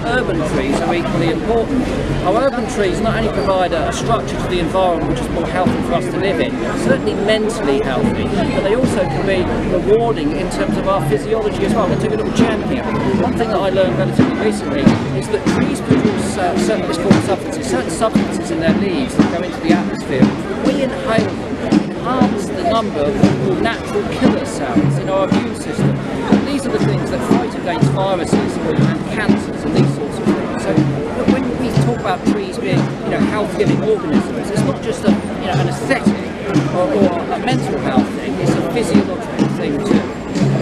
Urban trees are equally important. Our urban trees not only provide a structure to the environment which is more healthy for us to live in, certainly mentally healthy, but they also can be rewarding in terms of our physiology as well. I'm going to take a little jam here. One thing that I learned relatively recently is that trees produce certain substances in their leaves that go into the atmosphere. We inhale them, enhance the number of natural killer cells in our immune system. These are the things that fight against viruses and cancers and these sorts of things. So when we talk about trees being, health-giving organisms, it's not just an aesthetic or a mental health thing, it's a physiological thing too.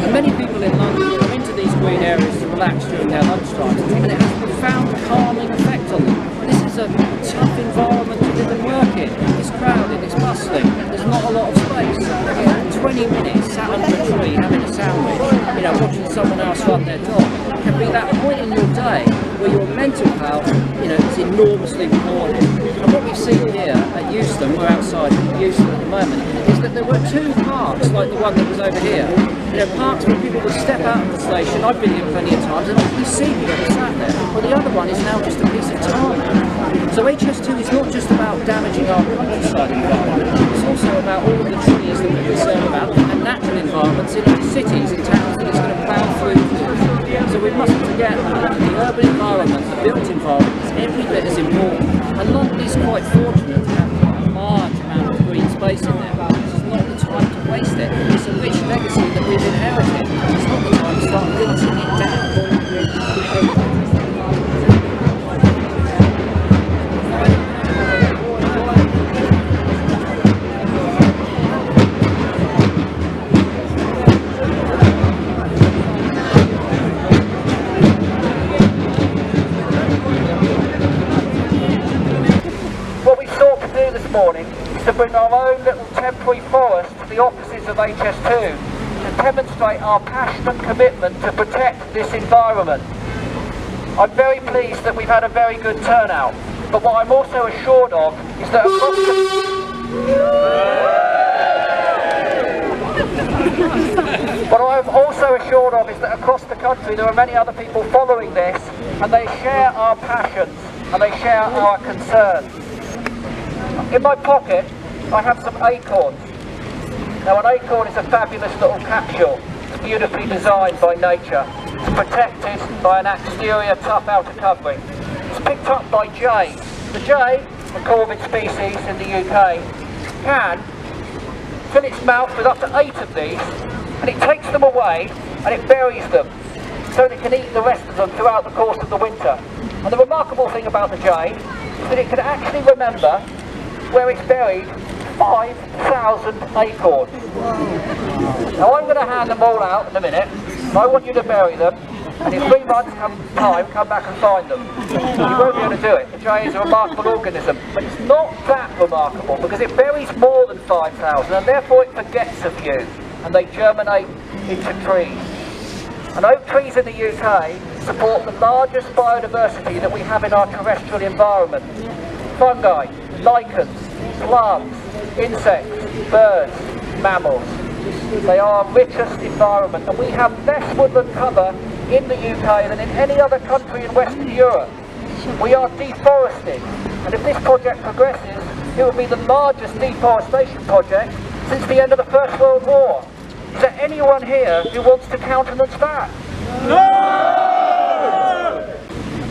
And many people in London come into these green areas to relax during their lunchtimes, and it has a profound calming effect on them. This is a tough environment to live and work in. It's crowded, it's bustling, there's not a lot of space. 20 minutes sat under a tree having a sandwich, watching someone else run their dog, can be that point in your day where your mental health, is enormously rewarded. And what we've seen here at Euston, we're outside Euston at the moment, is that there were two parks like the one that was over here. Parks where people would step out of the station. I've been here plenty of times and you see people sat there. Well, the other one is now just a piece of tarmac. So HS2 is not just about damaging our countryside environment, it's also about all of the trees that we're concerned about and natural environments in our cities and towns that it's going to plough through. So we mustn't forget that the urban environment, the built environment, is every bit as important. And London is quite fortunate to have quite a large amount of green space in there. This is not the time to waste it. It's a rich legacy that we've inherited. It's not the time to start rinsing it down. To bring our own little temporary forest to the offices of HS2 to demonstrate our passion and commitment to protect this environment. I'm very pleased that we've had a very good turnout, but what I'm also assured of is that across the country there are many other people following this, and they share our passions and they share our concerns. In my pocket I have some acorns. Now an acorn is a fabulous little capsule. It's beautifully designed by nature. It's protected by an exterior tough outer covering. It's picked up by jays. The jay, a corvid species in the UK, can fill its mouth with up to 8 of these, and it takes them away and it buries them so that it can eat the rest of them throughout the course of the winter. And the remarkable thing about the jay is that it can actually remember where it's buried 5,000 acorns. Now I'm going to hand them all out in a minute, and I want you to bury them, and in 3 months' time come back and find them. You won't be able to do it. The jay is a remarkable organism, but it's not that remarkable because it buries more than 5,000 and therefore it forgets of you, and they germinate into trees. And oak trees in the UK support the largest biodiversity that we have in our terrestrial environment. Fungi, lichens, plants, insects, birds, mammals. They are our richest environment, and we have less woodland cover in the UK than in any other country in Western Europe. We are deforesting, and if this project progresses, it will be the largest deforestation project since the end of the First World War. Is there anyone here who wants to countenance that? No!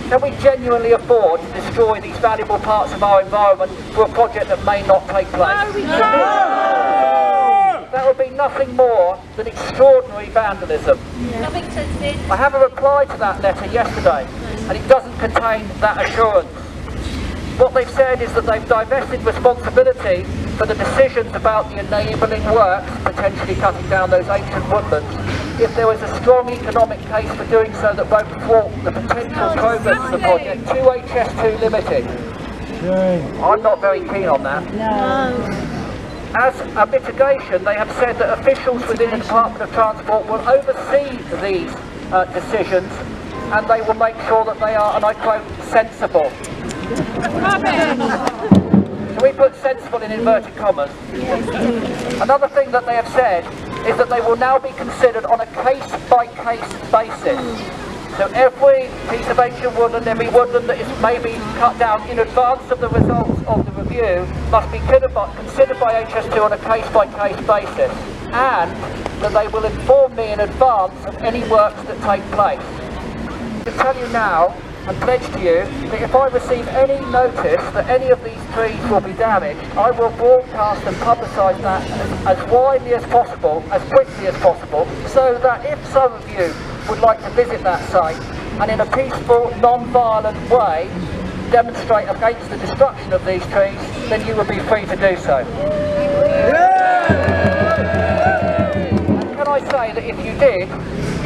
Can we genuinely afford to destroy these valuable parts of our environment for a project that may not take place? No! That would be nothing more than extraordinary vandalism. I have a reply to that letter yesterday, and it doesn't contain that assurance. What they've said is that they've divested responsibility for the decisions about the enabling works, potentially cutting down those ancient woodlands, if there was a strong economic case for doing so that won't thwart the potential progress of the project to HS2 Limited. I'm not very keen on that. No. As a mitigation, they have said that officials within the Department of Transport will oversee these decisions, and they will make sure that they are, and I quote, sensible. So we sensible in inverted commas. Another thing that they have said is that they will now be considered on a case-by-case basis. So every piece of ancient woodland, every woodland that is maybe cut down in advance of the results of the review must be considered by HS2 on a case-by-case basis, and that they will inform me in advance of any works that take place. I can tell you now and pledge to you that if I receive any notice that any of these trees will be damaged, I will broadcast and publicise that as widely as possible, as quickly as possible, so that if some of you would like to visit that site and in a peaceful, non-violent way demonstrate against the destruction of these trees, then you will be free to do so. And can I say that if you did,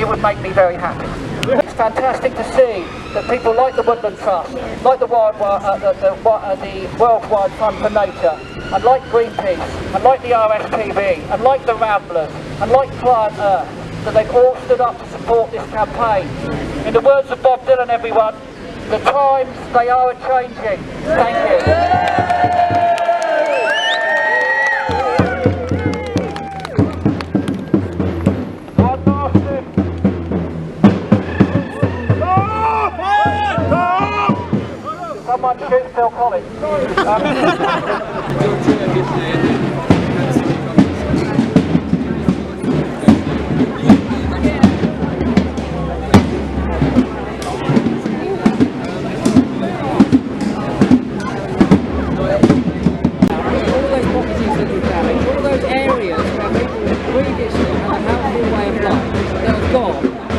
it would make me very happy. It's fantastic to see that people like the Woodland Trust, like the World Wide Fund for Nature, and like Greenpeace, and like the RSPB, and like the Ramblers, and like Planet Earth, that they've all stood up to support this campaign. In the words of Bob Dylan, everyone, the times, they are a-changing. Thank you. Someone shoot Phil Collins.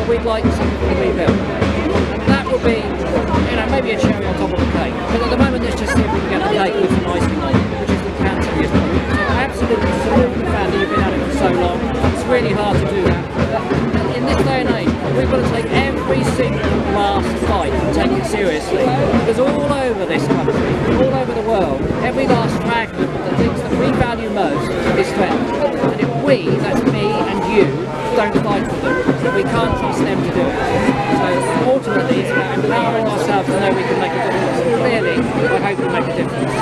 We'd like something to rebuild. And that will be, you know, maybe a cherry on top of the cake. But at the moment, let's just see if we can get the cake with some icing on it, which is the cancer. So I absolutely salute the fact that you've been at it for so long. It's really hard to do that. But in this day and age, we've got to take every single last fight and take it seriously. Because all over this country, all over the world, every last fragment of the things that we value most is threatened. And if we, that's me and you, don't fight for them, we can't trust them to do it. So ultimately it's about empowering ourselves to know we can make a difference. Clearly, I hope we make a difference.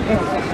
Thank you.